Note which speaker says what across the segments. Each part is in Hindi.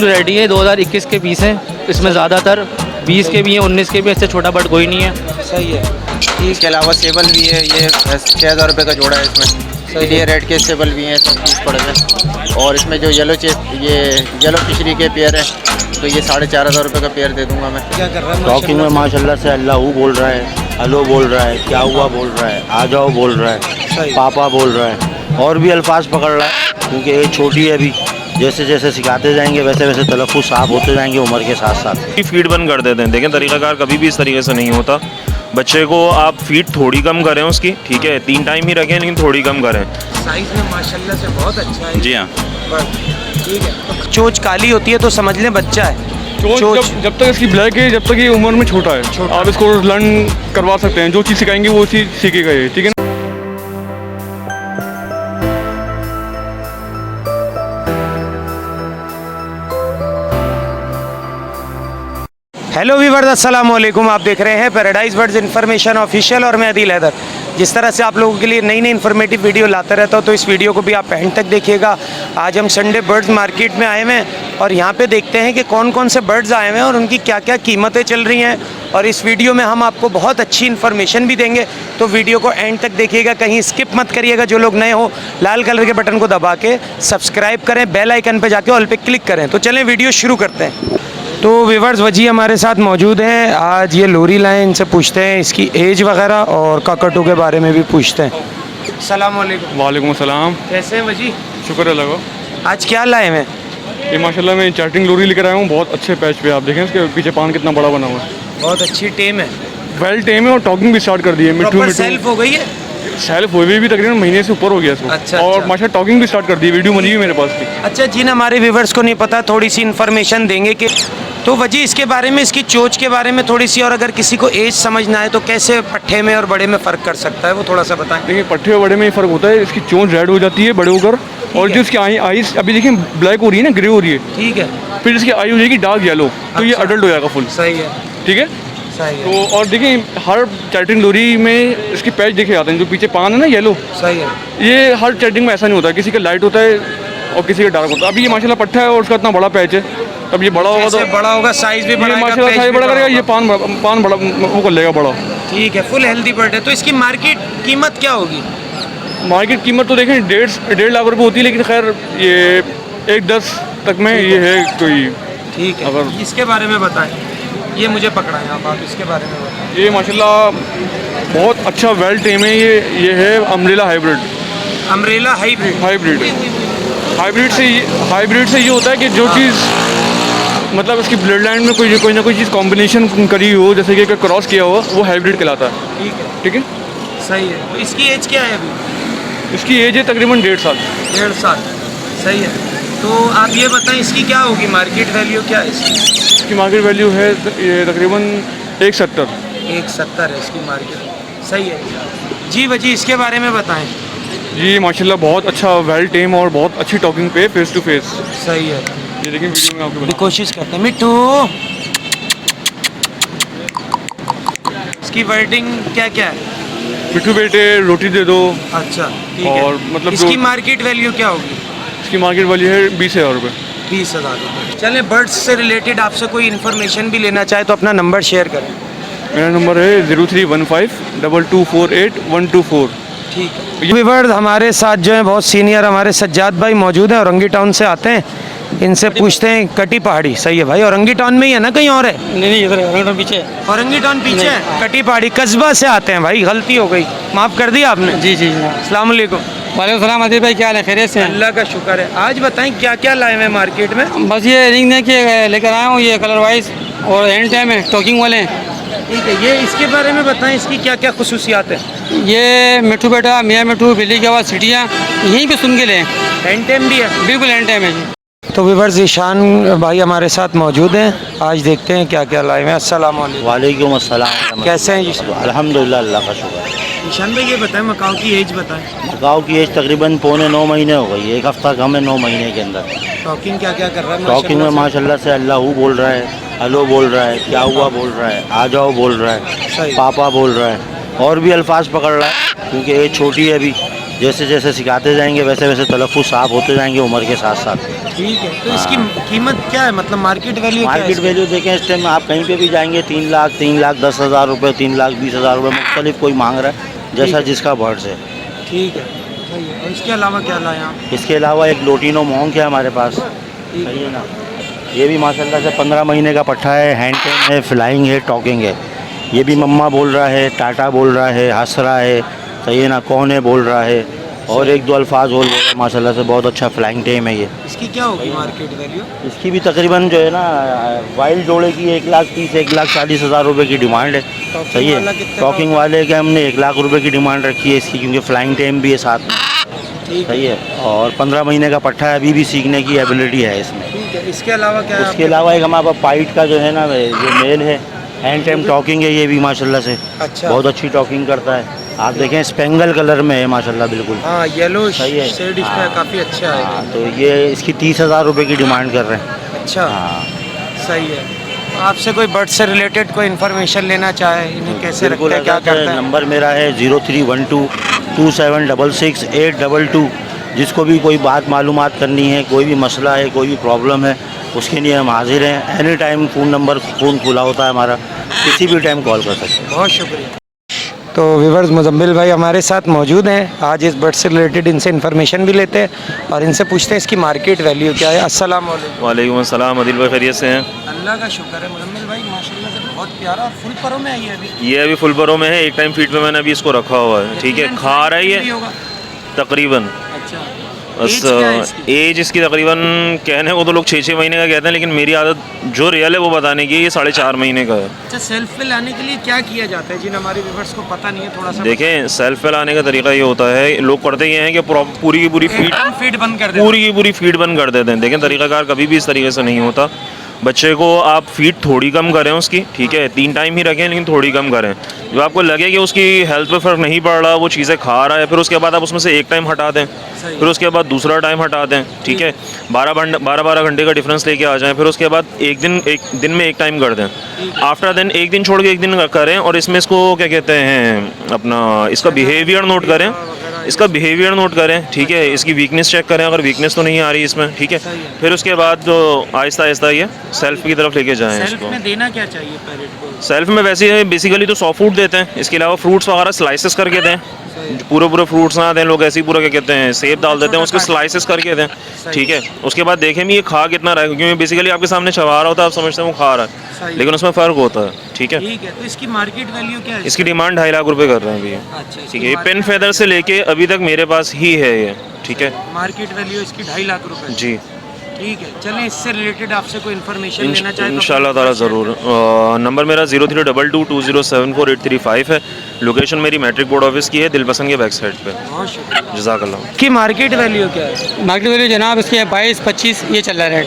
Speaker 1: वैरायटी है, 2021 के पीस हैं। इसमें ज़्यादातर 20 के भी हैं, 19 के भी, इससे छोटा बट कोई नहीं है।
Speaker 2: सही है।
Speaker 3: इसके अलावा सेबल भी है, ये 6000 रुपये का जोड़ा है इसमें। ये रेड के सेबल भी हैं, सब पीस पड़ गए। और इसमें जो येलो फिशरी के पेयर है, तो ये 4500 रुपये का पेयर दे दूंगा मैं।
Speaker 2: क्या कर रहा है
Speaker 4: टॉकिंग में माशाल्लाह से अल्लाह बोल रहा है, हेलो बोल रहा है, क्या हुआ बोल रहा है, आ जाओ बोल रहा है, पापा बोल रहा है, और भी अल्फाज पकड़ रहा है, क्योंकि ये छोटी है अभी। जैसे जैसे सिखाते जाएंगे वैसे वैसे तलफ़्फ़ुज़ साफ होते जाएंगे उम्र के साथ साथ।
Speaker 5: फीड बंद कर देते हैं। देखें, तरीक़ाकार कभी भी इस तरीके से नहीं होता। बच्चे को आप फीड थोड़ी कम करें उसकी, ठीक है, 3 टाइम ही रखें, लेकिन थोड़ी कम करें।
Speaker 2: साइज़ में माशाल्लाह से बहुत अच्छा है।
Speaker 5: जी हाँ,
Speaker 2: ठीक है। चोंच काली होती है तो समझ लें बच्चा है।
Speaker 6: चोंच जब तक इसकी ब्लैक है, जब तक ये उम्र में छोटा है, आप इसको लर्न करवा सकते हैं। जो चीज़ सिखाएंगे वो चीज़ सीखेगा ये, ठीक है ना।
Speaker 2: हेलो व्यूअर्स, अस्सलाम वालेकुम। आप देख रहे हैं पैराडाइज बर्ड्स इन्फॉर्मेशन ऑफिशियल और मैं आदिल हैदर। जिस तरह से आप लोगों के लिए नई नई इन्फॉर्मेटिव वीडियो लाता रहता हूँ, तो इस वीडियो को भी आप एंड तक देखिएगा। आज हम संडे बर्ड्स मार्केट में आए हुए हैं और यहाँ पे देखते हैं कि कौन कौन से बर्ड्स आए हुए हैं और उनकी क्या क्या कीमतें चल रही हैं। और इस वीडियो में हम आपको बहुत अच्छी इन्फॉर्मेशन भी देंगे, तो वीडियो को एंड तक देखिएगा, कहीं स्किप मत करिएगा। जो लोग नए हो, लाल कलर के बटन को दबा के सब्सक्राइब करें, बेल आइकन पर जाके ऑल पे क्लिक करें। तो चलें वीडियो शुरू करते हैं। तो व्यूअर्स, वजी हमारे साथ मौजूद हैं। आज ये लोरी लाए, इनसे पूछते हैं इसकी एज वगैरह और काकटू के बारे में भी पूछते हैं। अस्सलाम वालेकुम।
Speaker 6: वालेकुम अस्सलाम।
Speaker 2: कैसे हैं वजी?
Speaker 6: शुक्र है लगो।
Speaker 2: आज क्या लाए हैं?
Speaker 6: ये माशाल्लाह मैं चार्टिंग लोरी लेकर आया हूँ, बहुत अच्छे पैच पे। आप देखें इसके पीछे पान कितना बड़ा बना हुआ है।
Speaker 2: बहुत अच्छी टेम है,
Speaker 6: वेल टेम है और टॉकिंग भी स्टार्ट कर दी है। मिट्टू
Speaker 2: सेल्फ हो गई है,
Speaker 6: सेल्फ हुई भी तकरीबन महीने से ऊपर हो गया इसको।
Speaker 2: अच्छा,
Speaker 6: और
Speaker 2: अच्छा।
Speaker 6: माशाल्लाह टॉकिंग भी स्टार्ट कर दी, वीडियो बनी हुई मेरे पास थी।
Speaker 2: अच्छा, जिन हमारे व्यूवर्स को नहीं पता, थोड़ी सी इन्फॉर्मेशन देंगे कि तो वजी इसके बारे में, इसकी चोंच के बारे में थोड़ी सी, और अगर किसी को एज समझना है तो कैसे पट्ठे में और बड़े में फ़र्क कर सकता है, वो थोड़ा सा बताएं।
Speaker 6: देखिए, पट्ठे और बड़े में फ़र्क होता है। इसकी चोंच रेड हो जाती है बड़े होकर, और जो इसकी आईज अभी देखिए ब्लैक हो रही है ना, ग्रे हो रही है।
Speaker 2: ठीक है।
Speaker 6: फिर इसकी आई हो जाएगी डार्क येलो, तो ये
Speaker 2: अच्छा।
Speaker 6: अडल्ट हो जाएगा फुल।
Speaker 2: सही है,
Speaker 6: ठीक है।
Speaker 2: सही है।
Speaker 6: तो और देखिए, हर चैटिंग लोरी में इसकी पैच देखे जाते हैं, जो पीछे पान है ना येलो।
Speaker 2: सही है।
Speaker 6: ये हर चैटिंग में ऐसा नहीं होता, किसी का लाइट होता है और किसी का डार्क होता है। अभी ये माशाल्लाह पट्टा है और उसका इतना बड़ा पैच है, तब ये बड़ा होगा तो
Speaker 2: बड़ा होगा, साइज भी बड़ा,
Speaker 6: माशाल्लाह साइज बड़ा करेगा, ये पान बड़ा वो कर लेगा बड़ा।
Speaker 2: ठीक है, फुल हेल्दी बर्ड है। तो इसकी मार्केट कीमत क्या होगी?
Speaker 6: मार्केट कीमत तो देखें 1.5 लाख रुपये होती है, लेकिन खैर ये 1.10 तक में ये है कोई।
Speaker 2: ठीक है।
Speaker 6: अगर
Speaker 2: इसके बारे में बताएं। ये मुझे पकड़ा है, आप इसके बारे में बताएं।
Speaker 6: ये माशाल्लाह बहुत अच्छा वेल टेम है। ये है umbrella hybrid.
Speaker 2: Umbrella hybrid
Speaker 6: hybrid से ये होता है कि जो चीज़ मतलब इसकी ब्लड लाइन में कोई ना कोई चीज़ कॉम्बिनेशन करी हो, जैसे कि क्रॉस किया हो, वो हाइब्रिड कहलाता है।
Speaker 2: ठीक है,
Speaker 6: ठीक है।
Speaker 2: सही है। तो इसकी एज क्या है अभी?
Speaker 6: इसकी एज है तकरीबन 1.5 साल।
Speaker 2: 1.5 साल। सही है। तो आप ये बताएं इसकी क्या होगी मार्केट वैल्यू, क्या है इसकी?
Speaker 6: इसकी मार्केट वैल्यू है ये तकरीबन 170।
Speaker 2: 170 है इसकी मार्केट। सही है जी। वजी इसके बारे में बताएं।
Speaker 6: जी माशाल्लाह बहुत अच्छा वेल टेम और बहुत अच्छी टॉकिंग पे फेस टू फेस।
Speaker 2: सही है।
Speaker 6: ये देखिए वीडियो में आपको
Speaker 2: कोशिश करते हैं। मिट्टू, इसकी वर्डिंग क्या क्या है?
Speaker 6: मिट्टू बेटे रोटी दे दो।
Speaker 2: अच्छा, ठीक है।
Speaker 6: और मतलब
Speaker 2: इसकी मार्केट वैल्यू क्या होगी?
Speaker 6: इसकी मार्केट वैल्यू है 20,000 रुपये।
Speaker 2: 20,000 रुपये। चलें, बर्ड्स से रिलेटेड आपसे कोई इन्फॉर्मेशन भी लेना चाहे तो अपना नंबर शेयर करें।
Speaker 6: मेरा नंबर है 03152248
Speaker 2: ठीक है। व्यूअर्स, हमारे साथ जो है बहुत सीनियर हमारे सज्जाद भाई मौजूद हैं, औरंगी टाउन से आते हैं। इनसे पूछते हैं कटी पहाड़ी। सही है भाई, औरंगी टाउन में ही है ना, कहीं और है?
Speaker 1: नहीं, इधर औरंगी टाउन पीछे है।
Speaker 2: औरंगी टाउन पीछे है। कटी पहाड़ी कस्बा से आते हैं भाई, गलती हो गई, माफ़ कर दिया आपने।
Speaker 1: जी जी।
Speaker 2: अस्सलाम वालेकुम।
Speaker 1: वालेकुम सलाम। आदिल भाई क्या हाल है? खैरियत से हैं?
Speaker 2: अल्लाह का शुक्र है। आज बताएं क्या क्या लाए हैं मार्केट में?
Speaker 1: बस ये रिंग ने के लेकर आया हूँ, ये कलर वाइज और हैंड टाइम है, टॉकिंग वाले हैं।
Speaker 2: ठीक है। ये इसके बारे में बताएं, इसकी क्या क्या खुसूसियात है?
Speaker 1: ये मिट्टू बेटा, मियाँ मिट्टू, बिल्ली की आवाज़, सीटियाँ यहीं पे सुन के लें।
Speaker 2: हैंड टाइम भी है?
Speaker 1: बिल्कुल हैंड टाइम है जी।
Speaker 2: तो व्यूअर्स, ईशान भाई हमारे साथ मौजूद हैं। आज देखते हैं क्या क्या लाए हैं। अस्सलाम वालेकुम।
Speaker 4: वालेकुम अस्सलाम।
Speaker 2: कैसे हैं जी?
Speaker 4: अल्हम्दुलिल्लाह, अल्लाह का शुक्र है।
Speaker 2: ईशान भाई ये बताएं, मकाऊ की एज बताएं।
Speaker 4: गाँव की एज तकरीबन 9.25 महीने हो गई है, 1 हफ्ता कम है 9 महीने के अंदर।
Speaker 2: टॉकिंग क्या क्या कर रहा है?
Speaker 4: टॉकिंग में माशाल्लाह से अल्लाह बोल रहा है, हेलो बोल रहा है, क्या हुआ बोल रहा है, आ जाओ बोल रहा है, पापा बोल रहा है, और भी अल्फाज पकड़ रहा है, क्योंकि ये छोटी है अभी। जैसे जैसे सिखाते जाएंगे वैसे वैसे तलफ़्फ़ुज़ साफ होते जाएंगे उम्र के साथ साथ।
Speaker 2: ठीक है, तो इसकी कीमत क्या है, मतलब मार्केट वैल्यू क्या है
Speaker 4: मार्केट
Speaker 2: इसकी?
Speaker 4: वैल्यू देखें इस टाइम आप कहीं पे भी जाएंगे 3,10,000 रुपये, 3,20,000 रुपये मुख्तलिफ कोई मांग रहा है जैसा जिसका बर्ड्स है।
Speaker 2: ठीक है, सही है। और इसके अलावा क्या लाए आप?
Speaker 4: इसके अलावा एक लोटिनो मोंक है हमारे पास, सही है ना। ये भी माशाल्लाह से 15 महीने का पट्ठा है, हैंड टेम है, फ्लाइंग है, टॉकिंग है। ये भी मम्मा बोल रहा है, टाटा बोल रहा है, हंस रहा है, सही है ना, कौन है बोल रहा है, और एक दो अल्फाज बोल रहा है। माशाल्लाह से बहुत अच्छा फ्लाइंग टेम है ये।
Speaker 2: इसकी क्या होगी मार्केट वैल्यू?
Speaker 4: इसकी भी तकरीबन जो है ना वाइल्ड जोड़े की 1,30,000 1,40,000 रुपये की डिमांड है, सही
Speaker 2: वाला
Speaker 4: है।
Speaker 2: कितने का
Speaker 4: टॉकिंग वाले के हमने 1,00,000 रुपये की डिमांड रखी है इसकी, क्योंकि फ्लाइंग टेम भी है साथ में,
Speaker 2: ठीक है,
Speaker 4: सही है। और 15 महीने का पट्ठा है, अभी भी सीखने की एबिलिटी है इसमें।
Speaker 2: ठीक है। इसके अलावा क्या है?
Speaker 4: उसके अलावा एक हमारे पास पाइट का जो है ना जो मेल है, हैंड टाइम टॉकिंग है, ये भी माशाल्लाह से
Speaker 2: अच्छा।
Speaker 4: बहुत अच्छी टॉकिंग करता है। आप देखें स्पेंगल कलर में है माशाल्लाह बिल्कुल।
Speaker 2: हाँ, येलो
Speaker 4: सही है।
Speaker 2: शेड इसका काफ़ी अच्छा है।
Speaker 4: हाँ, तो ये इसकी 30,000 रुपये की डिमांड कर रहे हैं।
Speaker 2: अच्छा,
Speaker 4: हाँ
Speaker 2: सही है। आपसे कोई बर्ड से रिलेटेड कोई इन्फॉर्मेशन लेना चाहे, इन्हें कैसे
Speaker 4: बिल्कुल,
Speaker 2: रखते हैं, क्या करते हैं?
Speaker 4: नंबर मेरा है 03122766 822। जिसको भी कोई बात मालूमात करनी है, कोई भी मसला है, कोई भी प्रॉब्लम है, उसके लिए हम हाजिर हैं। एनी टाइम फ़ोन खुला होता है हमारा, किसी भी टाइम कॉल कर सकते हैं।
Speaker 2: बहुत शुक्रिया। तो व्यूअर्स, मुजम्मिल भाई हमारे साथ मौजूद हैं। आज इस बर्ड से रिलेटेड इनसे इन्फॉर्मेशन भी लेते हैं और इनसे पूछते हैं इसकी मार्केट वैल्यू क्या है। अस्सलाम वालेकुम।
Speaker 5: वालेकुम अस्सलाम, आदिल भाई खैरियत से हैं?
Speaker 2: अल्लाह का शुक्र है। मुजम्मिल भाई माशाल्लाह से बहुत प्यारा और फुल परों में आई है अभी।
Speaker 5: ये अभी फुल बरों में है, एक टाइम फीड पे मैंने अभी इसको रखा हुआ है, ठीक है। खा रही
Speaker 2: भी
Speaker 5: है
Speaker 2: होगा।
Speaker 5: तकरीबन,
Speaker 2: अच्छा,
Speaker 5: बस
Speaker 2: एज क्या है इसकी?
Speaker 5: एज इसकी तकरीबन कहने को तो लोग 6-6 महीने का कहते हैं, लेकिन मेरी आदत जो रियल है वो बताने की है, ये 4.5 महीने का है।
Speaker 2: अच्छा, सेल्फ पे लाने के लिए क्या किया जाता है, जिन हमारे व्यूअर्स को पता नहीं है थोड़ा सा?
Speaker 5: देखें, सेल्फ पे लाने का तरीका ये होता है, लोग करते ये हैं कि पूरी की पूरी फीड
Speaker 2: फीड बंद कर देते
Speaker 5: पूरी की पूरी फीड बंद कर देते हैं। देखें, तरीकाकार कभी भी इस तरीके से नहीं होता। बच्चे को आप फीड थोड़ी कम करें उसकी, ठीक है, 3 टाइम ही रखें लेकिन थोड़ी कम करें। जब आपको लगे कि उसकी हेल्थ पे फ़र्क नहीं पड़ रहा, वो चीज़ें खा रहा है, फिर उसके बाद आप उसमें से एक टाइम हटा दें, फिर उसके बाद दूसरा टाइम हटा दें, ठीक है। 12-12 घंटे का डिफरेंस लेके आ जाएं, फिर उसके बाद एक दिन में एक टाइम कर दें। आफ्टर देन एक दिन छोड़ के एक दिन करें, और इसमें इसको क्या कहते हैं, अपना इसका बिहेवियर नोट करें, इसका बिहेवियर नोट करें, ठीक है। इसकी वीकनेस चेक करें, अगर वीकनेस तो नहीं आ रही इसमें, ठीक है। फिर उसके बाद जो आहिस्ता आहिस्ता ये सेल्फ की तरफ लेके जाएं
Speaker 2: सेल्फ
Speaker 5: इसको।
Speaker 2: में देना क्या चाहिए पैरेट को?
Speaker 5: सेल्फ में वैसे बेसिकली तो सॉफ्ट फूड देते हैं, इसके अलावा फ्रूट्स वगैरह स्लाइसेस करके दें। पूरे फ्रूट्स ना दें, लोग ऐसे ही पूरा क्या कहते हैं सेब डाल देते हैं, उसके स्लाइसेस करके दें, ठीक है। उसके बाद देखें भी ये खा कितना रहा है, क्योंकि बेसिकली आपके सामने चबा रहा होता है, आप समझते हैं वो खा रहा है, लेकिन उसमें फ़र्क होता है, ठीक है।
Speaker 2: ठीक है, तो इसकी मार्केट वैल्यू क्या है?
Speaker 5: इसकी डिमांड 2.5 लाख रुपए कर रहे हैं अभी,
Speaker 2: अच्छा,
Speaker 5: ठीक है। ये पेन फेदर से लेके अभी तक मेरे पास ही है ये, ठीक है
Speaker 2: मार्केट वैल्यू इसकी 2.5 लाख रुपए।
Speaker 5: जी।
Speaker 2: ठीक है, चलें इससे रिलेटेड आपसे कोई इन्फॉर्मेशन लेना चाहे तो
Speaker 5: इंशाल्लाह ताला ज़रूर। नंबर मेरा 0322207485 है। लोकेशन मेरी मैट्रिक बोर्ड ऑफिस की है, दिलपसंद के बैक साइड पे।
Speaker 2: बहुत शुक्रिया।
Speaker 5: जज़ाकल्लाह।
Speaker 2: की मार्केट वैल्यू क्या है?
Speaker 7: मार्केट वैल्यू जनाब इसके 22-25 ये चल रहा है रेट।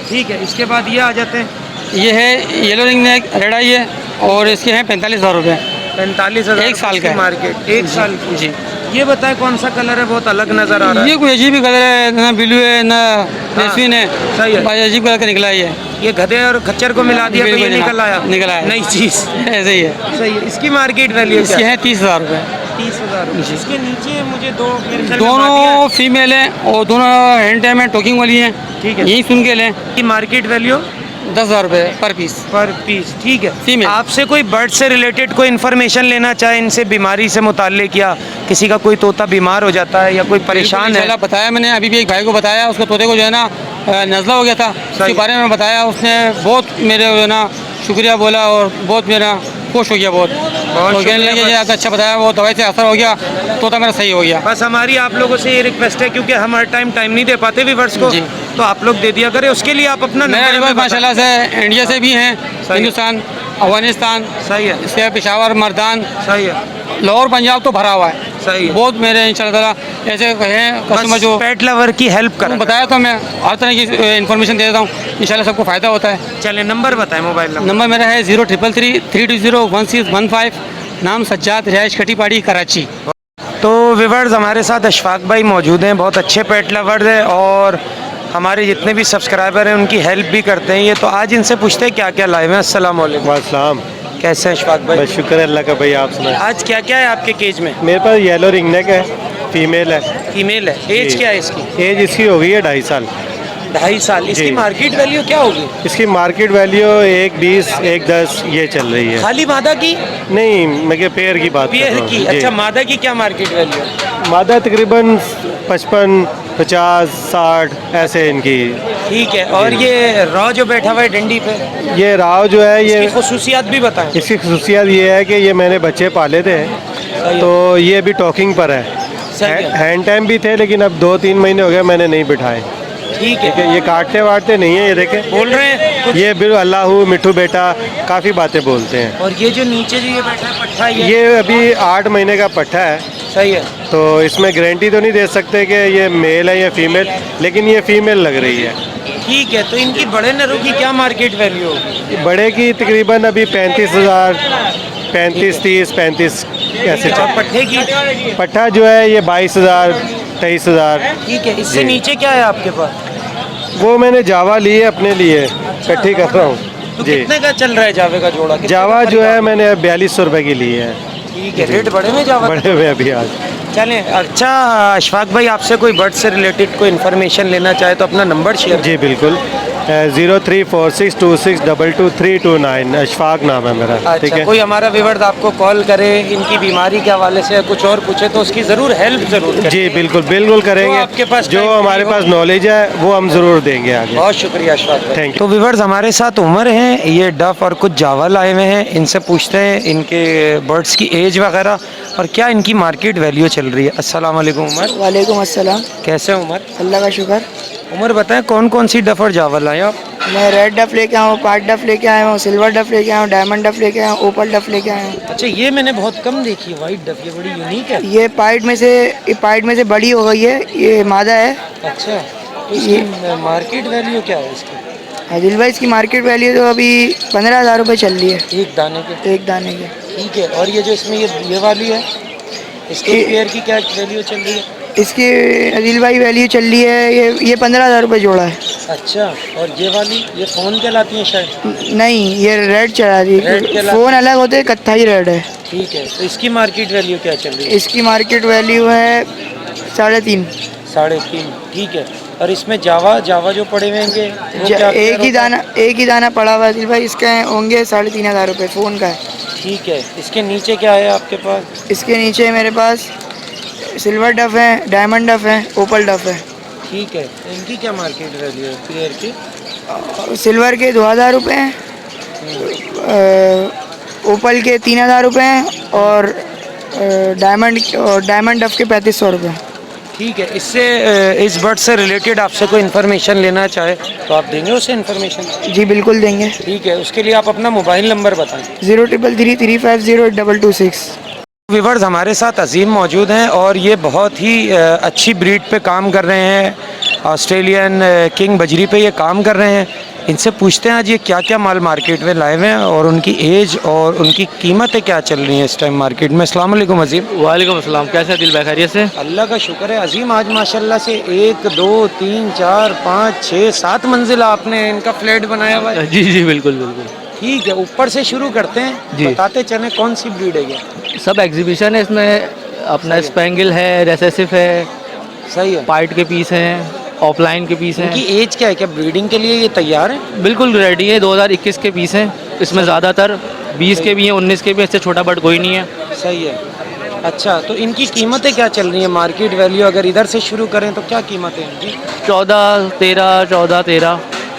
Speaker 2: ठीक है, इसके बाद ये आ जाते हैं
Speaker 7: ये है येलो रिंग नेक रेड आई है, और इसके हैं 45,000 रुपये।
Speaker 2: 45,000
Speaker 7: एक साल का है।
Speaker 2: मार्केट, एक साल की।
Speaker 7: जी।
Speaker 2: ये बताएं कौन सा कलर है, बहुत अलग नज़र आ रहा है।
Speaker 7: ये कोई अजीब ही कलर है, ना ब्लू है ना रेसविन है,
Speaker 2: सही है।
Speaker 7: बस अजीब कलर का निकला है ये।
Speaker 2: ये गधे और खच्चर को मिला दिया तो ये
Speaker 7: बिल्कुल
Speaker 2: निकल
Speaker 7: जनाब,
Speaker 2: आया,
Speaker 7: निकल आया।
Speaker 2: नई चीज़।
Speaker 7: ऐसे ही है।
Speaker 2: सही है। इसकी मार्केट वैल्यू क्या
Speaker 7: इसके
Speaker 2: है?
Speaker 7: हैं 30,000 रुपये।
Speaker 2: 30,000। इसके नीचे मुझे दो मेरे ख्याल में मादिया
Speaker 7: दोनों फीमेल हैं और दोनों हैंड टाइम है, टॉकिंग वाली हैं।
Speaker 2: ठीक है।
Speaker 7: यही सुन के लें।
Speaker 2: है। की मार्केट वैल्यू
Speaker 7: 10,000 रुपये पर पीस।
Speaker 2: पर पीस, ठीक है।
Speaker 7: फीमेल।
Speaker 2: आपसे कोई बर्ड से रिलेटेड कोई इन्फॉर्मेशन लेना चाहे, इनसे बीमारी से मुताल्लिक, या किसी का कोई तोता बीमार हो जाता है या कोई परेशान है?
Speaker 7: इंशाल्लाह बताया मैंने, अभी भी एक भाई को बताया, उसके तोते को जो है ना नज़ला हो गया था, उसके बारे में बताया, उसने बहुत मेरे जो है ना शुक्रिया बोला और बहुत मेरा खुश हो गया बहुत और कहने लगे
Speaker 2: शुक्रिया।
Speaker 7: ये आपका अच्छा बताया, वो दवाई से असर हो गया, तोता मेरा सही हो गया।
Speaker 2: बस हमारी आप लोगों से ये रिक्वेस्ट है, क्योंकि हम हर टाइम नहीं दे पाते व्यूअर्स को,
Speaker 7: जी।
Speaker 2: तो आप लोग दे दिया करें। उसके लिए आप अपना
Speaker 7: मेरा
Speaker 2: नंबर
Speaker 7: रिवर्स
Speaker 2: हमें बताएं।
Speaker 7: माशाल्लाह से इंडिया से भी हैं, हिंदुस्तान, अफगानिस्तान,
Speaker 2: सही है,
Speaker 7: इसके पेशावर, मर्दान,
Speaker 2: सही है,
Speaker 7: लाहौर, पंजाब तो भरा हुआ है।
Speaker 2: सही है।
Speaker 7: बहुत मेरे इंशाल्लाह ताला ऐसे हैं कस्टमर
Speaker 2: बस
Speaker 7: जो
Speaker 2: पेट लवर की हेल्प करें।
Speaker 7: बताया, तो मैं हर तरह की इन्फॉर्मेशन दे देता हूँ, इंशाल्लाह सबको फ़ायदा होता है।
Speaker 2: चलिए नंबर बताएं, मोबाइल नंबर।
Speaker 7: नंबर मेरा है 0333-320-1615, नाम सज्जाद, रिहाइश खटीपाड़ी, कराची।
Speaker 2: तो व्यूअर्स, हमारे साथ अशफाक भाई मौजूद हैं, बहुत अच्छे पेट लवर्स हैं और हमारे जितने भी सब्सक्राइबर हैं उनकी हेल्प भी करते हैं ये। तो आज इनसे पूछते हैं क्या क्या लाए हैं। अस्सलाम वालेकुम।
Speaker 8: वालेकुम।
Speaker 2: कैसे हैं अशफाक भाई?
Speaker 8: बस शुक्र है अल्लाह का। भाई आप सुनाए।
Speaker 2: आज क्या क्या है आपके केज में?
Speaker 8: मेरे पास येलो रिंगनेक है, फीमेल है।
Speaker 2: फीमेल है। एज
Speaker 8: जी।
Speaker 2: क्या है इसकी?
Speaker 8: एज इसकी हो गई है 2.5 साल।
Speaker 2: 2.5 साल। इसकी
Speaker 8: जी।
Speaker 2: मार्केट वैल्यू क्या होगी?
Speaker 8: इसकी मार्केट वैल्यू 1.20 1.10 ये चल रही है।
Speaker 2: खाली मादा की?
Speaker 8: नहीं, मैं क्या पेयर की बात कर
Speaker 2: पेयर
Speaker 8: रहा हूँ।
Speaker 2: की।
Speaker 8: जी।
Speaker 2: अच्छा, मादा की क्या मार्केट वैल्यू है?
Speaker 8: मादा तकरीबन 55 50 60 ऐसे इनकी।
Speaker 2: ठीक है। और ये रॉ जो बैठा हुआ है डंडी पे,
Speaker 8: ये राव जो है
Speaker 2: इसकी
Speaker 8: ये,
Speaker 2: खसूसियात भी बताएं।
Speaker 8: इसकी खसूसियात ये है कि ये मैंने बच्चे पाले थे, तो ये अभी टॉकिंग पर है।
Speaker 2: सही है।
Speaker 8: हैंड टाइम भी थे, लेकिन अब 2-3 महीने हो गए मैंने नहीं बिठाए।
Speaker 2: ठीक
Speaker 8: ठीक
Speaker 2: है।
Speaker 8: है, ये काटते वाटते नहीं है, ये देखें
Speaker 2: बोल रहे हैं कुछ?
Speaker 8: ये बिल्कुल अल्लाहू मिठू बेटा काफ़ी बातें बोलते हैं।
Speaker 2: और ये जो नीचे जो ये बैठा है पट्ठा,
Speaker 8: ये अभी 8 महीने का पट्ठा है,
Speaker 2: सही है।
Speaker 8: तो इसमें गारंटी तो नहीं दे सकते कि ये मेल है या फीमेल, लेकिन ये फीमेल लग रही है।
Speaker 2: ठीक है। तो इनकी बड़े नरों की क्या मार्केट वैल्यू होगी?
Speaker 8: बड़े की तकरीबन अभी 35,000 35 30 35 ऐसे
Speaker 2: और
Speaker 8: चल।
Speaker 2: पट्ठे की?
Speaker 8: पट्ठा जो है ये 22,000 23,000।
Speaker 2: ठीक है। इससे
Speaker 8: जी।
Speaker 2: नीचे क्या है आपके पास?
Speaker 8: वो मैंने जावा ली है अपने लिए, इकट्ठी कर रहा हूँ।
Speaker 2: तो
Speaker 8: जी।
Speaker 2: कितने का चल रहा है जावे का जोड़ा? कितने
Speaker 8: जावा
Speaker 2: का
Speaker 8: जो है
Speaker 2: खरीदा?
Speaker 8: मैंने 4200 रुपये की ली है।
Speaker 2: ठीक है। रेट बड़े में जावा?
Speaker 8: बड़े हुए अभी आज।
Speaker 2: चलें। अच्छा अशफाक भाई, आपसे कोई बर्ड से रिलेटेड कोई इन्फॉर्मेशन लेना चाहे तो अपना नंबर शेयर।
Speaker 8: जी बिल्कुल, 034626222329 अशफाक नाम है मेरा। ठीक
Speaker 2: अच्छा,
Speaker 8: है।
Speaker 2: कोई हमारा व्यूअर्स आपको कॉल करे इनकी बीमारी के हवाले से कुछ और पूछे तो उसकी ज़रूर हेल्प ज़रूर करें।
Speaker 8: जी बिल्कुल बिल्कुल करेंगे।
Speaker 2: जो आपके पास
Speaker 8: जो
Speaker 2: टाइम
Speaker 8: हमारे
Speaker 2: हो।
Speaker 8: पास नॉलेज है वो हम ज़रूर देंगे आगे।
Speaker 2: बहुत शुक्रिया अशफाक भाई।
Speaker 8: Thank you।
Speaker 2: तो व्यूअर्स हमारे साथ उमर हैं, ये डफ और कुछ जावा लाए हुए हैं। इनसे पूछते हैं इनके बर्ड्स की एज वगैरह और क्या इनकी मार्केट वैल्यू चल रही है। अस्सलाम वालेकुम उमर।
Speaker 9: वालेकुम अस्सलाम।
Speaker 2: कैसे हैं उमर?
Speaker 9: अल्लाह का शुक्र।
Speaker 2: उमर बताएं कौन कौन सी डफ और जावा लाए आप?
Speaker 9: मैं रेड डफ लेके आया हूँ, पार्ट डफ लेके आया हूँ, सिल्वर डफ लेके आया हूँ, डायमंड डफ लेके आया हूँ, ओपल डफ लेके आया हूँ।
Speaker 2: अच्छा, ये मैंने बहुत कम देखी है वाइट डफ, ये बड़ी यूनिक है।
Speaker 9: ये पार्ट में से बड़ी हो गई है, ये मादा है।
Speaker 2: अच्छा, तो इसकी मार्केट वैल्यू क्या है इसकी?
Speaker 9: आदिल भाई इसकी मार्केट वैल्यू तो अभी 15,000 रुपये चल रही है
Speaker 2: एक दाने के?
Speaker 9: एक दाने के।
Speaker 2: ठीक है। और ये जो इसमें ये वाली है, इसके पेयर की क्या वैल्यू चल रही है?
Speaker 9: इसकी आदिल भाई वैल्यू चल रही है ये 15,000 रुपये जोड़ा है।
Speaker 2: अच्छा, और ये वाली ये फ़ोन कहलाती है शायद?
Speaker 9: नहीं, ये रेड चला रही
Speaker 2: रेड
Speaker 9: है,
Speaker 2: कहलाती
Speaker 9: फ़ोन अलग होते हैं, कत्थई रेड है।
Speaker 2: ठीक है। तो इसकी मार्केट वैल्यू क्या चल रही है?
Speaker 9: इसकी मार्केट वैल्यू है 3.5।
Speaker 2: 3.5। ठीक है। और इसमें जावा जो पड़े हुए होंगे वो क्या
Speaker 9: एक ही दाना पड़ा हुआ है आदिल भाई, इसके होंगे 3,500 रुपये फ़ोन का है।
Speaker 2: ठीक है। इसके नीचे क्या है आपके पास?
Speaker 9: इसके नीचे मेरे पास सिल्वर डफ है, डायमंड डफ है, ओपल डफ है।
Speaker 2: ठीक है। इनकी क्या मार्केट वैल्यू है पेयर की?
Speaker 9: सिल्वर के 2,000 रुपये हैं, ओपल के 3,000 रुपये हैं और डायमंड डफ के 3,500 रुपये।
Speaker 2: ठीक है। इससे इस बर्ड से रिलेटेड आपसे कोई इन्फॉर्मेशन लेना चाहे तो आप देंगे उसे इन्फॉर्मेशन?
Speaker 9: जी बिल्कुल देंगे।
Speaker 2: ठीक है। उसके लिए आप अपना मोबाइल नंबर बताएं।
Speaker 9: 0333508226।
Speaker 2: व्यूअर्स हमारे साथ अजीम मौजूद हैं और ये बहुत ही अच्छी ब्रीड पे काम कर रहे हैं, ऑस्ट्रेलियन किंग बजरी पे ये काम कर रहे हैं। इनसे पूछते हैं आज ये क्या क्या माल मार्केट में लाए हुए हैं और उनकी एज और उनकी कीमतें क्या चल रही हैं इस टाइम मार्केट में। अस्सलाम वालेकुम अजीम।
Speaker 1: वालेकुम अस्सलाम। कैसे दिल भाई, खैरियत से?
Speaker 2: अल्लाह का शुक्र है अजीम, आज माशाल्लाह से 1 2 3 4 5 6 7 मंजिल आपने इनका फ्लैट बनाया हुआ है।
Speaker 1: जी जी बिल्कुल बिल्कुल।
Speaker 2: ठीक है। ऊपर से शुरू करते हैं,
Speaker 1: जी।
Speaker 2: बताते चलें कौन सी ब्रीड है ये?
Speaker 1: सब एग्जीबिशन है इसमें, अपना स्पेंगल है, रेसेसिव है,
Speaker 2: सही है।
Speaker 1: पाइट के पीस हैं, ऑफलाइन के पीस हैं।
Speaker 2: इनकी एज क्या है? क्या ब्रीडिंग के लिए ये तैयार है?
Speaker 1: बिल्कुल रेडी है। 2021 के पीस हैं। इसमें ज़्यादातर 20 के भी हैं, 19 के भी हैं, इससे छोटा बर्ड कोई नहीं है।
Speaker 2: सही है। अच्छा, तो इनकी कीमतें क्या चल रही हैं? मार्केट वैल्यू अगर इधर से शुरू करें तो क्या कीमतें हैं इनकी?
Speaker 1: 14 13 14 13।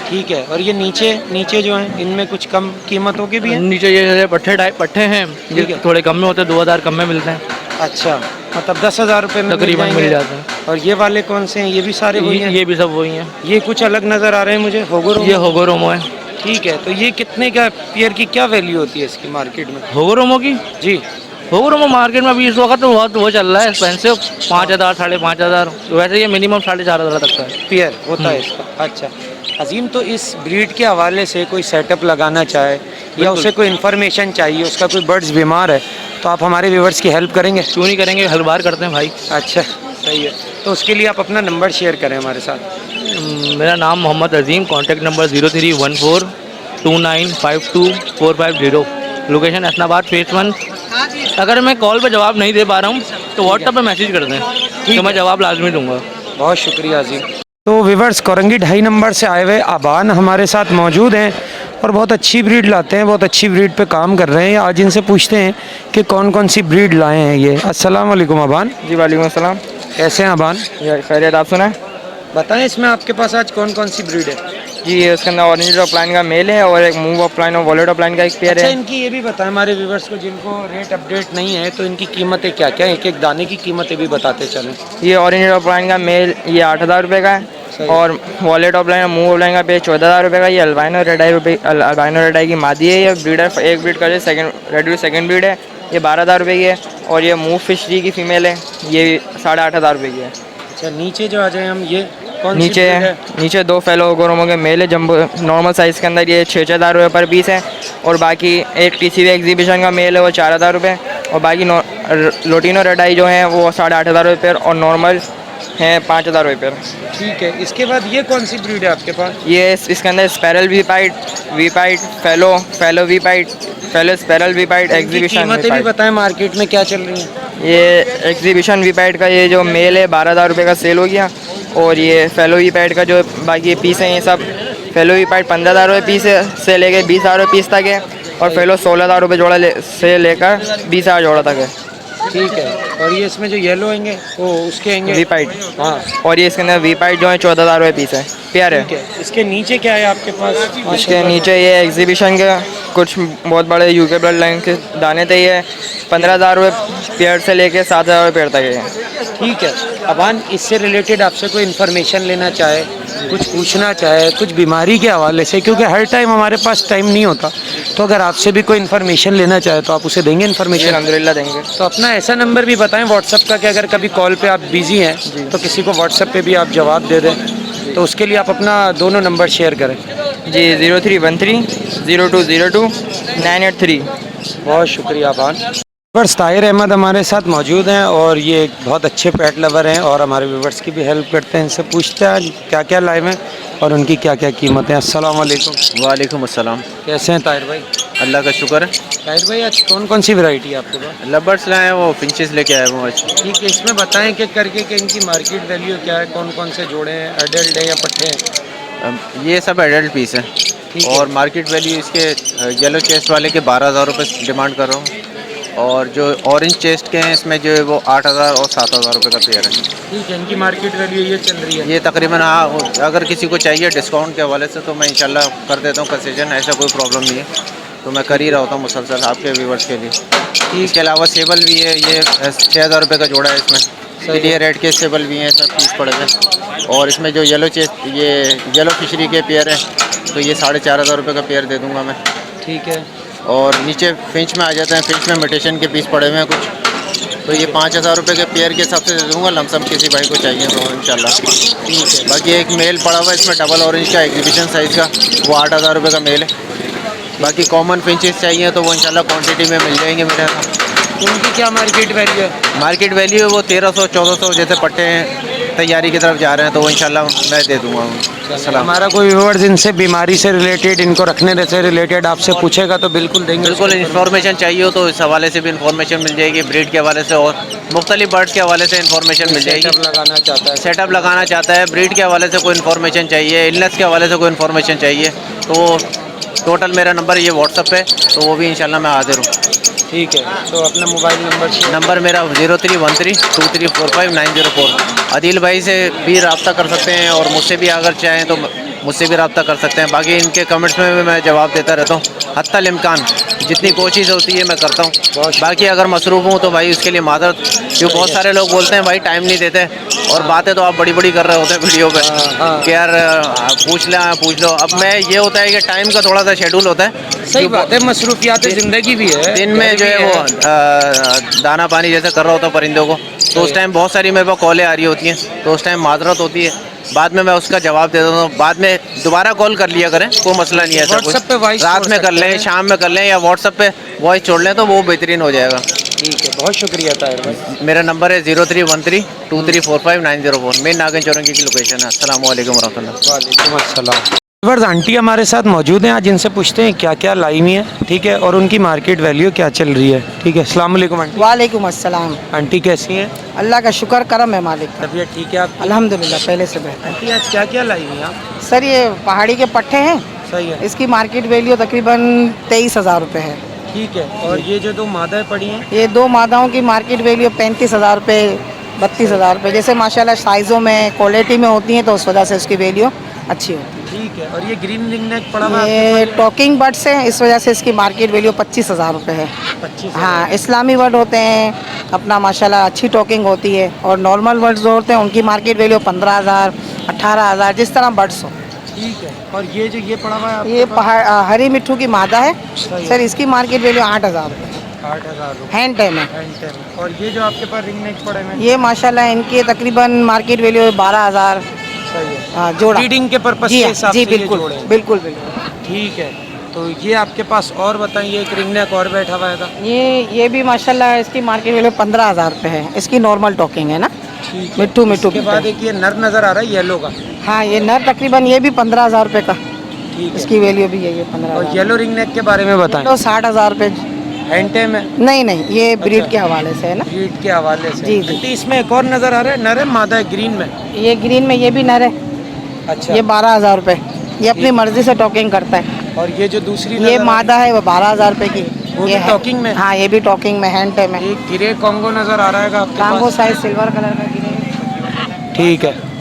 Speaker 2: ठीक है। और ये नीचे जो हैं इनमें कुछ कम कीमतों के भी हैं?
Speaker 1: नीचे ये पट्ठे हैं,
Speaker 2: ठीक है।
Speaker 1: ये थोड़े कम में होते हैं, 2,000 कम में मिलते हैं,
Speaker 2: अच्छा, मतलब 10,000 रुपये में
Speaker 1: तकरीबन मिल
Speaker 2: जाएंगे।
Speaker 1: जाते हैं।
Speaker 2: और ये वाले कौन से हैं? ये भी सारे वही हैं?
Speaker 1: ये भी सब वही हैं।
Speaker 2: ये कुछ अलग नज़र आ रहे हैं मुझे, होगोरोमो।
Speaker 1: ये होगोरोमो है।
Speaker 2: ठीक है। तो ये कितने का पेयर की क्या वैल्यू होती है इसकी मार्केट में?
Speaker 1: होगोरोमो की?
Speaker 2: जी।
Speaker 1: होगोरोमो मार्केट में अभी इस वक्त तो बहुत वो चल रहा है एक्सपेंसिव, 5,000 5,500। वैसे ये मिनिमम 4,500 तक का है
Speaker 2: पेयर होता है इसका। अच्छा अजीम, तो इस ब्रीड के हवाले से कोई सेटअप लगाना चाहे या उसे कोई इन्फॉर्मेशन चाहिए, उसका कोई बर्ड्स बीमार है तो आप हमारे व्यूवर्स की हेल्प करेंगे?
Speaker 1: क्यों नहीं करेंगे, हर बार करते हैं भाई।
Speaker 2: अच्छा सही है। तो उसके लिए आप अपना नंबर शेयर करें हमारे साथ।
Speaker 1: मेरा नाम Mohammad Azeem, contact number 031429524550, location Hasanabad phase 1। अगर मैं कॉल पे जवाब नहीं दे पा रहा हूँ तो व्हाट्सएप पे मैसेज कर दें। तो मैं जवाब लाजमी दूंगा।
Speaker 2: बहुत शुक्रिया जी। तो विवर्स कोरंगी 2.5 नंबर से आए हुए आबान हमारे साथ मौजूद हैं और बहुत अच्छी ब्रीड लाते हैं, बहुत अच्छी ब्रीड पे काम कर रहे हैं। आज इनसे पूछते हैं कि कौन कौन सी ब्रीड लाए हैं ये। अस्सलाम वालेकुम अबान।
Speaker 10: जी वालेकुम अस्सलाम।
Speaker 2: कैसे हैं अबान?
Speaker 10: खैरियत, आप सुना?
Speaker 2: बताएं इसमें आपके पास आज कौन कौन सी ब्रीड है?
Speaker 10: जी ये उसके अंदर ऑरेंज ऑफलाइन का मेल है और एक मूव ऑफलाइन और वॉलेट ऑफलाइन का एक पेयर
Speaker 2: अच्छा,
Speaker 10: है।
Speaker 2: इनकी ये भी बताएं हमारे व्यूवर्स को जिनको रेट अपडेट नहीं है, तो इनकी कीमतें क्या क्या, एक एक दाने की कीमतें भी बताते चलें।
Speaker 10: ये ऑरेंज ऑफलाइन का मेल ये 8,000 रुपये का है और वॉलेट ऑफलाइन और मूव ऑफलाइन का पेयर 14,000 रुपये का। ये अल्बाइनो रेड आई की मादी है। ये ब्रीडर एक ब्रीड का सेकंड ब्रीड है, ये 12,000 रुपये की है। और ये मूव फिशरी की फीमेल है, ये 8,500 रुपये की है।
Speaker 2: अच्छा, नीचे जो आ जाए हम, ये कौन सी
Speaker 10: नीचे
Speaker 2: breed है?
Speaker 10: नीचे 2 फेलो गोरोमो के मेल है जम्बो नॉर्मल साइज़ के अंदर, ये 6,000 रुपये पर पीस है। और बाकी एक TCV एग्जीबिशन का मेल है वो 4,000 रुपये और बाकी लोटिनो रेड आई जो है वो 8,500 रुपये पर और नॉर्मल हैं 5,000 रुपये पर।
Speaker 2: ठीक है, इसके बाद ये कौन सी ब्रीड है आपके पास?
Speaker 10: ये इसके अंदर स्पैरल वी पाइट फेलो वी पाइट फेलो स्पैरल वी पाइट एग्जीबिशन
Speaker 2: कीमतें भी बताएं मार्केट में क्या चल रही हैं।
Speaker 10: ये एग्जीबिशन वी पाइट का ये जो मेल है 12,000 रुपये का सेल हो गया। और ये फेलो वी पैड का जो बाकी पीस हैं ये सब फेलो वी पैड 15,000 रुपये पीस से लेके 20,000 रुपये पीस तक है और फेलो 16,000 रुपये जोड़ा से लेकर 20,000 जोड़ा तक है।
Speaker 2: ठीक है, और ये इसमें जो येलो होंगे वो उसके होंगे
Speaker 10: वी पाइट।
Speaker 2: हाँ,
Speaker 10: और ये इसके अंदर वी पाइट जो है 14,000 रुपये पीस है, पेयर है।
Speaker 2: ठीक है। इसके नीचे क्या है आपके पास?
Speaker 10: इसके नीचे ये एग्जीबिशन के कुछ बहुत बड़े यूके ब्लड लाइन के दाने थे, ये 15,000 रुपये पेयर से लेके 7,000 रुपये पेयर तक है।
Speaker 2: ठीक है अबान, इससे रिलेटेड आपसे कोई इन्फॉर्मेशन लेना चाहे, कुछ पूछना चाहे, कुछ बीमारी के हवाले से, क्योंकि हर टाइम हमारे पास टाइम नहीं होता, तो अगर आपसे भी कोई इन्फॉर्मेशन लेना चाहे तो आप उसे देंगे इन्फॉर्मेशन?
Speaker 10: अल्हम्दुलिल्लाह देंगे।
Speaker 2: तो अपना ऐसा नंबर भी बताएं व्हाट्सअप का कि अगर कभी कॉल पे आप बिज़ी हैं तो किसी को व्हाट्सअप पे भी आप जवाब दे दें, तो उसके लिए आप अपना दोनों नंबर शेयर करें।
Speaker 10: जी 0313 0202 983।
Speaker 2: बहुत शुक्रिया अबान। व्यूवर्स ताहिर अहमद हमारे साथ मौजूद हैं और ये एक बहुत अच्छे पेट लवर हैं और हमारे व्यूवर्स की भी हेल्प करते हैं। इनसे पूछते हैं क्या क्या लाए हैं और उनकी क्या क्या कीमतें हैं। अस्सलाम वालेकुम।
Speaker 3: वालेकुम अस्सलाम।
Speaker 2: कैसे हैं ताहिर भाई?
Speaker 3: अल्लाह का शुक्र है।
Speaker 2: ताहिर भाई, आज कौन कौन सी वैरायटी है आपके पास?
Speaker 3: लबर्ड्स लाए हैं, वो फिंचेस लेके आए वो आज।
Speaker 2: ठीक है, इसमें बताएं कि करके कि इनकी मार्केट वैल्यू क्या है, कौन कौन से जोड़े हैं, एडल्ट हैं या पट्टे हैं?
Speaker 3: ये सब एडल्ट पीस हैं और मार्केट वैल्यू इसके येलो चेस्ट वाले के 12,000 रुपये डिमांड कर रहा हूँ और जो ऑरेंज चेस्ट के हैं इसमें जो है वो 8,000 और 7,000 रुपये का पेयर है।
Speaker 2: ठीक है, इनकी मार्केट वैल्यू ये चल रही है?
Speaker 3: ये तकरीबन, हाँ, अगर किसी को चाहिए डिस्काउंट के हवाले से तो मैं इंशाल्लाह कर देता हूँ कंसेशन, ऐसा कोई प्रॉब्लम नहीं है, तो मैं कर ही रहा होता हूँ मुसलसल आपके व्यूवर्स के लिए। इसके अलावा सेबल भी है, ये 6,000 रुपये का जोड़ा है इसमें। ये रेड के सेबल भी हैं, सब पीस पड़े हैं। और इसमें जो येलो चेस्ट, ये येलो फिशरी के पेयर है, तो ये 4,500 रुपये का पेयर दे दूँगा मैं।
Speaker 2: ठीक है।
Speaker 3: और नीचे फिंच में आ जाते हैं, फिंच में मिटेशन के पीस पड़े हुए हैं कुछ, तो ये 5,000 रुपये के पेयर के हिसाब से दे दूँगा, लमसम किसी भाई को चाहिए तो इंशाल्लाह।
Speaker 2: ठीक है।
Speaker 3: बाकी एक मेल पड़ा हुआ है इसमें डबल ऑरेंज का एग्जीबिशन साइज़ का, वो 8,000 रुपये का मेल है। बाकी कॉमन फिंचेस चाहिए तो वो इंशाल्लाह क्वांटिटी में मिल जाएंगे मेरे यहाँ।
Speaker 2: तो उनकी क्या मार्केट वैल्यू है?
Speaker 3: मार्केट वैल्यू है वो 1300-1400, जैसे पट्टे हैं तैयारी की तरफ जा रहे हैं तो वो इंशाल्लाह मैं दे दूँगा।
Speaker 2: हमारा कोई व्यूअर्स इनसे बीमारी से रिलेटेड, इनको रखने से रिलेटेड आपसे पूछेगा तो बिल्कुल देंगे?
Speaker 3: बिल्कुल, इन्फॉर्मेशन चाहिए हो तो इस हवाले से भी इन्फॉर्मेशन मिल जाएगी, ब्रीड के हवाले से और मुख्तलिफ बर्ड्स के हवाले से इन्फॉर्मेशन मिल जाएगी। सेटअप लगाना चाहता है, ब्रीड के हवाले से कोई इन्फॉर्मेशन चाहिए, इलनेस के हवाले से कोई इन्फॉर्मेशन चाहिए, तो टोटल मेरा नंबर ये व्हाट्सअप पे, तो वो भी इंशाल्लाह मैं हाजिर हूँ।
Speaker 2: ठीक है, तो अपना मोबाइल
Speaker 3: नंबर मेरा 0313234590 आदिल भाई से भी रब्ता कर सकते हैं और मुझसे भी अगर चाहें तो मुझसे भी रब्ता कर सकते हैं। बाकी इनके कमेंट्स में भी मैं जवाब देता रहता हूँ, हत्तल इम्कान जितनी कोशिश होती है मैं करता हूँ। बाकी अगर मसरूफ़ हूँ तो भाई उसके लिए मादरत, क्योंकि बहुत सारे लोग बोलते हैं भाई टाइम नहीं देते, और बातें तो आप बड़ी बड़ी कर रहे होते हैं वीडियो पे कि यार पूछ लो। अब मैं ये होता है कि टाइम का थोड़ा सा शेड्यूल होता है।
Speaker 2: सही बात है, मसरूफियात ज़िंदगी भी है।
Speaker 3: दिन में जो है वो दाना पानी जैसे कर रहा होता हूँ परिंदों को, तो उस टाइम बहुत सारी मेरे पास कॉलें आ रही होती हैं, तो उस टाइम माजरत होती है, बाद में मैं उसका जवाब दे देता हूँ। बाद में दोबारा कॉल कर लिया करें, कोई मसला नहीं है।
Speaker 2: व्हाट्सएप पे वॉइस
Speaker 3: रात में कर लें, शाम में कर लें, या व्हाट्सएप पे वॉइस छोड़ लें तो वो बेहतरीन हो जाएगा।
Speaker 2: ठीक है, बहुत शुक्रिया ताहिर भाई।
Speaker 3: मेरा नंबर है 0313234590 मेन नागन चौरंगी की लोकेशन है। अस्सलाम वालेकुम रहमतुल्लाह।
Speaker 2: वालेकुम अस्सलाम। व्यूअर्स आंटी हमारे साथ मौजूद हैं, आज इनसे पूछते हैं क्या क्या लाई हुई है, ठीक है, और उनकी मार्केट वैल्यू क्या चल रही है, ठीक है। अस्सलाम वालेकुम आंटी।
Speaker 9: वालेकुम अस्सलाम।
Speaker 2: आंटी कैसी हैं?
Speaker 9: अल्लाह का शुक्र करम है मालिक का।
Speaker 2: तबीयत ठीक है आपकी?
Speaker 9: अल्हम्दुलिल्लाह पहले से बेहतर।
Speaker 2: आंटी आज क्या क्या लाई हुई हैं आप?
Speaker 9: सर ये पहाड़ी के पट्टे हैं,
Speaker 2: सही है,
Speaker 9: इसकी मार्केट वैल्यू तकरीबन 23,000 रुपये है।
Speaker 2: ठीक है। और ये जो दो मादाएं पड़ी हैं?
Speaker 9: ये दो मादाओं की मार्केट वैल्यू 35,000 रुपये, 32,000 रुपये, जैसे माशाल्लाह साइज़ों में क्वालिटी में होती हैं तो उस वजह से उसकी वैल्यू अच्छी होती है।
Speaker 2: ठीक है। और ये ग्रीन रिंग नेक पड़ा हुआ है
Speaker 9: ये टॉकिंग बर्ड्स हैं, इस वजह से इसकी मार्केट वैल्यू 25,000 रुपये है।
Speaker 2: 25?
Speaker 9: हाँ, इस्लामी वर्ड होते हैं अपना, माशाल्लाह अच्छी टॉकिंग होती है। और नॉर्मल वर्ड्स जो होते हैं उनकी मार्केट वैल्यू 15,000, 18,000, जिस तरह बर्ड्स हो।
Speaker 2: ठीक है। और ये जो ये पड़ा हुआ है
Speaker 9: ये हरी मिट्ठू की मादा है सर, इसकी मार्केट वैल्यू 8,000 रुपये,
Speaker 2: 8,000 रुपये
Speaker 9: हैंड टाइम है।
Speaker 2: और ये जो आपके पास रिंग नेक पड़े हुए हैं?
Speaker 9: ये माशाल्लाह इनकी तकरीबन मार्केट वैल्यू 12,000
Speaker 2: सही है।
Speaker 9: हाँ, जोड़ा।
Speaker 2: ब्रीडिंग के पर्पस
Speaker 9: जी
Speaker 2: के
Speaker 9: हाँ,
Speaker 2: हिसाब
Speaker 9: जी
Speaker 2: से ये
Speaker 9: बिल्कुल
Speaker 2: जोड़े हैं।
Speaker 9: बिल्कुल बिल्कुल।
Speaker 2: ठीक है। तो ये आपके पास और बताइए, एक रिंग नेक और बैठा हुआ है।
Speaker 9: ये भी माशाल्लाह इसकी मार्केट वैल्यू 15,000 रुपये है, इसकी नॉर्मल टॉकिंग है ना, मिट्टू मिट्टू
Speaker 2: के बाद एक ये नर नज़र आ रहा है येलो का।
Speaker 9: हाँ, ये नर तकरीबन ये भी 15,000 रुपये का,
Speaker 2: ठीक है।
Speaker 9: इसकी वैल्यू भी यही है 15,000।
Speaker 2: और येलो रिंग नेक के बारे में बताएं।
Speaker 9: तो 60,000 रुपये।
Speaker 2: हैंड टाइम है?
Speaker 9: नहीं नहीं, ये ब्रीड के हवाले से है ना।
Speaker 2: ब्रीड के हवाले से?
Speaker 9: जी जी।
Speaker 2: आंटी इसमें एक और नज़र आ रहा है, नर है मादा है ग्रीन में?
Speaker 9: ये ग्रीन में ये भी नर है।
Speaker 2: अच्छा।
Speaker 9: ये 12,000 रुपये, ये अपनी मर्जी से टॉकिंग करता है।
Speaker 2: और ये जो दूसरी
Speaker 9: ये मादा है वो 12,000 रुपये की।
Speaker 2: वो
Speaker 9: ये
Speaker 2: भी टॉकिंग में?
Speaker 9: हाँ, ये भी टॉकिंग में, हैंड टाइम है।
Speaker 2: एक ग्रे कॉन्गो नज़र आ रहा है आपके
Speaker 9: कांगो
Speaker 2: पास?
Speaker 9: साइज सिल्वर कलर का गिरे।
Speaker 2: ठीक है।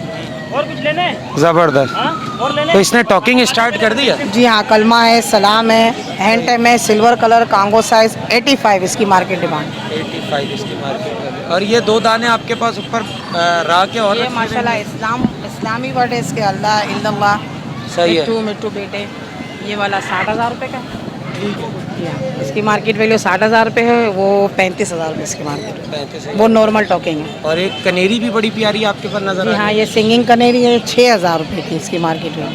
Speaker 1: और कुछ लेने
Speaker 2: ज़बरदस्त।
Speaker 1: और लेने
Speaker 2: तो इसने टॉकिंग स्टार्ट कर दिया?
Speaker 9: जी हाँ, कलमा है, सलाम है, हैंड टाइम है, सिल्वर कलर, कांगो साइज, 85 इसकी मार्केट डिमांड।
Speaker 2: 85 इसकी मार्केट। और ये दो दाने आपके पास ऊपर रा के और
Speaker 9: ये माशाल्लाह इस्लामी वर्ड है इसके, अल्लाह इल्लल्लाह,
Speaker 2: सही है।
Speaker 9: मिट्टू मिट्टू बेटे। ये वाला 60,000 रुपये का। इसकी मार्केट वैल्यू 60,000 रुपये है, वो 35,000 रुपये इसकी मार्केट,
Speaker 2: 35।
Speaker 9: वो नॉर्मल टॉकिंग है।
Speaker 2: और एक कनेरी भी बड़ी प्यारी आपके पास नज़र आ
Speaker 9: जी
Speaker 2: रही है।
Speaker 9: हाँ, ये सिंगिंग कनेरी है, 6,000 रुपये की इसकी मार्केट में।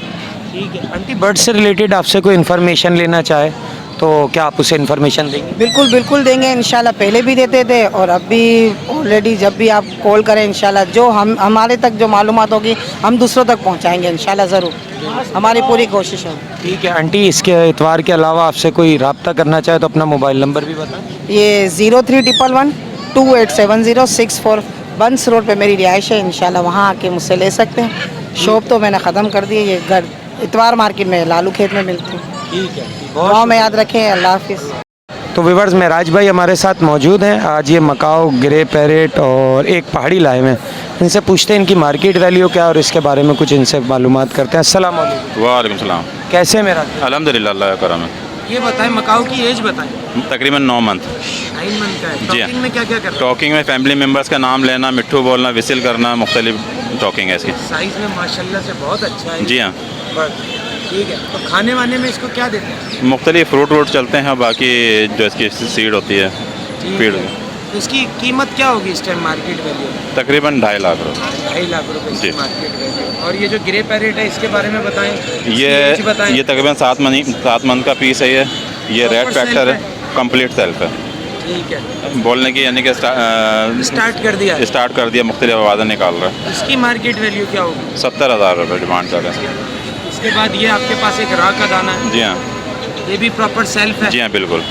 Speaker 2: ठीक है। आंटी बर्ड से रिलेटेड आपसे कोई इन्फॉर्मेशन लेना चाहे तो क्या आप उसे इन्फॉर्मेशन देंगे?
Speaker 9: बिल्कुल बिल्कुल देंगे इंशाल्लाह, पहले भी देते थे और अब भी ऑलरेडी जब भी आप कॉल करें इंशाल्लाह जो हमारे तक जो मालूमात होगी हम दूसरों तक पहुंचाएंगे इंशाल्लाह, ज़रूर हमारी पूरी कोशिश है।
Speaker 2: ठीक है। आंटी इसके इतवार के अलावा आपसे कोई रब्ता करना चाहे तो अपना मोबाइल नंबर भी बताएं।
Speaker 9: ये 0311 287064 बंस रोड पे मेरी रिहाइश है, इंशाल्लाह वहाँ आके मुझसे ले सकते हैं। शॉप तो मैंने ख़त्म कर दी है, ये घर इतवार मार्केट में लालू खेत में मिलती है।
Speaker 2: ठीक है।
Speaker 9: गाँव में याद रखें। अल्लाह हाफिज़।
Speaker 2: तो व्यूअर्स महराज भाई हमारे साथ मौजूद हैं, आज ये मकाओ, ग्रे पैरेट और एक पहाड़ी लाए हुए हैं। इनसे पूछते हैं इनकी मार्केट वैल्यू क्या है और इसके बारे में कुछ इनसे मालूमात करते हैं। अस्सलाम वालेकुम।
Speaker 11: वालेकुम सलाम।
Speaker 2: कैसे हैं महराज?
Speaker 11: अल्हम्दुलिल्लाह, अल्लाह का करम है।
Speaker 2: ये बताएं मकाओ की एज बताएं।
Speaker 11: तकरीबन 9 मंथ।
Speaker 2: 9 मंथ का है।
Speaker 11: जी हाँ।
Speaker 2: टॉकिंग में क्या क्या कर रहे हैं?
Speaker 11: टॉकिंग में फैमिली मेम्बर्स का नाम लेना, मिट्ठू बोलना, विसिल करना, मुख्तलिफ टॉकिंग है इसकी।
Speaker 2: साइज़ में माशाल्लाह से बहुत अच्छा है।
Speaker 11: जी हाँ।
Speaker 2: बस ठीक है। तो खाने वाने में इसको क्या देते हैं?
Speaker 11: मुख्तलिफ फ्रूट व्रूट चलते हैं, बाकी जो इसकी सीड होती है फीड।
Speaker 2: तो इसकी कीमत क्या होगी इस टाइम मार्केट वैल्यू?
Speaker 11: तकरीबन 2.5 लाख रुपये।
Speaker 2: 2.5 लाख रुपए
Speaker 11: जी।
Speaker 2: इसकी मार्केट वैल्यू। और ये जो ग्रे पैरेट है इसके बारे में बताएं।
Speaker 11: ये तकरीबन 7 मंथ का पीस है। ये रेड फैक्टर है, कंप्लीट सेल्फ है।
Speaker 2: ठीक है।
Speaker 11: बोलने की यानी कि
Speaker 2: स्टार्ट कर दिया,
Speaker 11: मुख्तलिफ आवाज़ें निकाल रहा है।
Speaker 2: इसकी मार्केट वैल्यू क्या होगी?
Speaker 11: 70,000 रुपये डिमांड कर रहे हैं।
Speaker 2: इसके बाद ये आपके पास एक रा का दाना है।
Speaker 11: जी हाँ।
Speaker 2: ये भी प्रॉपर सेल्फ है?
Speaker 11: जी हाँ, बिल्कुल।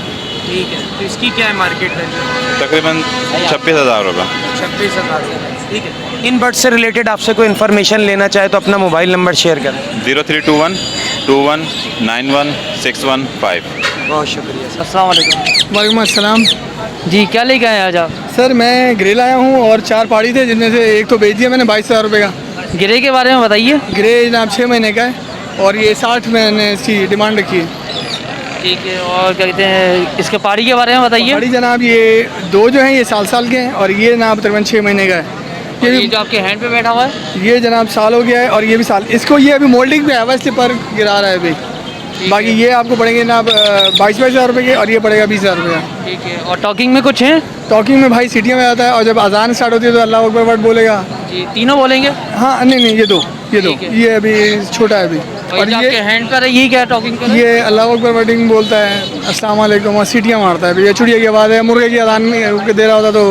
Speaker 2: ठीक है। तो इसकी क्या है मार्केट वैल्यू?
Speaker 11: तकरीबन 26,000 रुपये।
Speaker 2: 26,000। ठीक है। इन बर्ड से रिलेटेड आपसे कोई इन्फॉर्मेशन लेना चाहे तो अपना मोबाइल नंबर शेयर करें।
Speaker 11: 0321 2191 615।
Speaker 2: बहुत शुक्रिया।
Speaker 1: अस्सलाम वालेकुम।
Speaker 7: वालेकुम अस्सलाम।
Speaker 1: जी, क्या लेके आए आज आप?
Speaker 7: सर मैं ग्रे लाया हूँ और 4 पहाड़ी थे, जिनमें से एक तो बेच दिया मैंने 22,000 रुपये का।
Speaker 1: गिरे के बारे में बताइए।
Speaker 7: ग्रे जनाब 6 महीने का है और ये 60 मैंने इसकी डिमांड रखी है।
Speaker 1: ठीक है। और क्या कहते हैं इसके पहाड़ी के बारे में बताइए।
Speaker 7: पहाड़ी जनाब ये 2 जो हैं ये साल के हैं और ये जनाब तकरीबन 6 महीने का है।
Speaker 1: और ये जो आपके हैंड पे बैठा हुआ है
Speaker 7: ये जनाब साल हो गया है और ये भी साल। इसको ये अभी मोल्डिंग पे है, वैसे स्लिपर गिरा रहा है अभी। बाकी ये आपको पड़ेंगे जनाब 22,000 रुपये के और ये पड़ेगा 20,000 रुपये का।
Speaker 1: ठीक है। और टॉकिंग में कुछ है?
Speaker 7: टॉकिंग में भाई सीटियों में आता है और जब अजान स्टार्ट होती है तो अल्लाह अकबर वर्ड बोलेगा।
Speaker 1: जी, तीनों बोलेंगे?
Speaker 7: हाँ नहीं ये दो
Speaker 1: ठीक है।
Speaker 7: ये अभी छोटा है अभी।
Speaker 1: और ये आपके हैंड पर है, ये क्या टॉकिंग कर?
Speaker 7: ये अल्लाह अकबर वर्डिंग बोलता है, अस्सलाम वालेकुम, और सीटियाँ मारता है। ये चिड़िया की आवाज़ है, मुर्गे की अजान दे रहा होता तो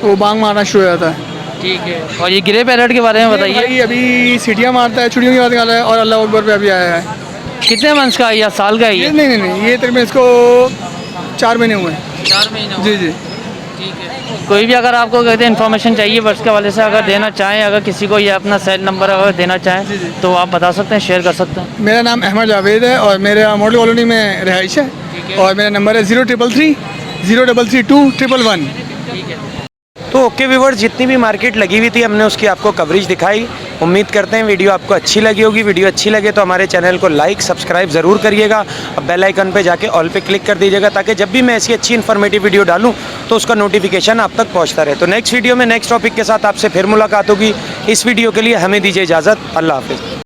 Speaker 7: वो बांग मारना शुरू हो जाता है।
Speaker 1: ठीक है। और ये ग्रे पैरेट के बारे में बताइए।
Speaker 7: भाई अभी सीटियाँ मारता है, चिड़ियों की आवाज़ निकाला है और अल्लाह अकबर पे अभी आया है।
Speaker 1: कितने मंथ्स का है या साल का है ये?
Speaker 6: नहीं, ये तकरीबन इसको 4 महीने हुए हैं।
Speaker 1: 4 महीने
Speaker 6: जी जी।
Speaker 1: ठीक है। कोई भी अगर आपको कहते हैं इन्फॉर्मेशन चाहिए बर्ड्स के वाले से अगर देना चाहें, अगर किसी को ये अपना सेल नंबर अगर देना चाहें तो आप बता सकते हैं, शेयर कर सकते हैं।
Speaker 6: मेरा नाम अहमद जावेद है और मेरा मॉडल कॉलोनी में रिहाइश है और मेरा नंबर है 0333 0332 111।
Speaker 2: तो ओके व्यूअर्स, जितनी भी मार्केट लगी हुई थी हमने उसकी आपको कवरेज दिखाई। उम्मीद करते हैं वीडियो आपको अच्छी लगी होगी। वीडियो अच्छी लगे तो हमारे चैनल को लाइक सब्सक्राइब ज़रूर करिएगा। अब बेल आइकन पे जाके ऑल पे क्लिक कर दीजिएगा ताकि जब भी मैं ऐसी अच्छी इन्फॉर्मेटिव वीडियो डालूं तो उसका नोटिफिकेशन आप तक पहुंचता रहे। तो नेक्स्ट वीडियो में नेक्स्ट टॉपिक के साथ आपसे फिर मुलाकात होगी। इस वीडियो के लिए हमें दीजिए इजाज़त। अल्लाह हाफिज़।